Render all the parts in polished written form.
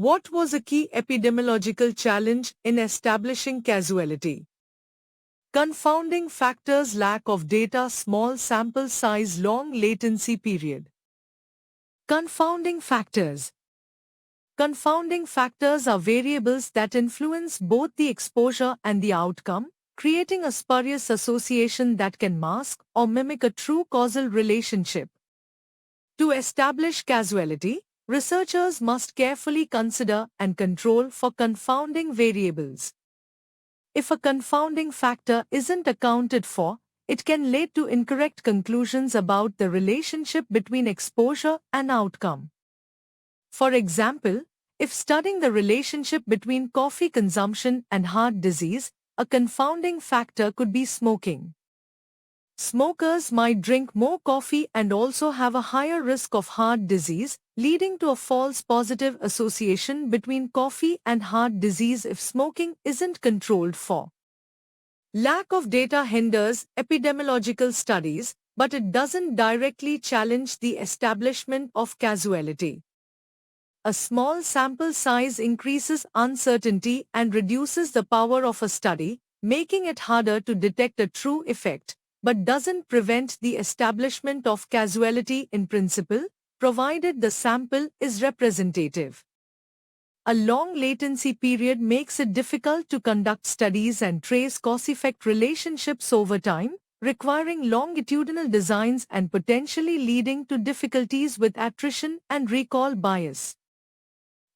What was a key epidemiological challenge in establishing causality? Confounding factors: lack of data, small sample size, long latency period. Confounding factors. Confounding factors are variables that influence both the exposure and the outcome, creating a spurious association that can mask or mimic a true causal relationship. To establish causality, researchers must carefully consider and control for confounding variables. If a confounding factor isn't accounted for, it can lead to incorrect conclusions about the relationship between exposure and outcome. For example, if studying the relationship between coffee consumption and heart disease, a confounding factor could be smoking. Smokers might drink more coffee and also have a higher risk of heart disease, leading to a false positive association between coffee and heart disease if smoking isn't controlled for. Lack of data hinders epidemiological studies, but it doesn't directly challenge the establishment of causality. A small sample size increases uncertainty and reduces the power of a study, making it harder to detect a true effect, but doesn't prevent the establishment of causality in principle, provided the sample is representative. A long latency period makes it difficult to conduct studies and trace cause-effect relationships over time, requiring longitudinal designs and potentially leading to difficulties with attrition and recall bias.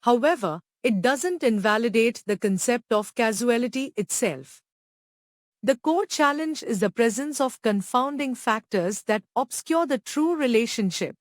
However, it doesn't invalidate the concept of causality itself. The core challenge is the presence of confounding factors that obscure the true relationship.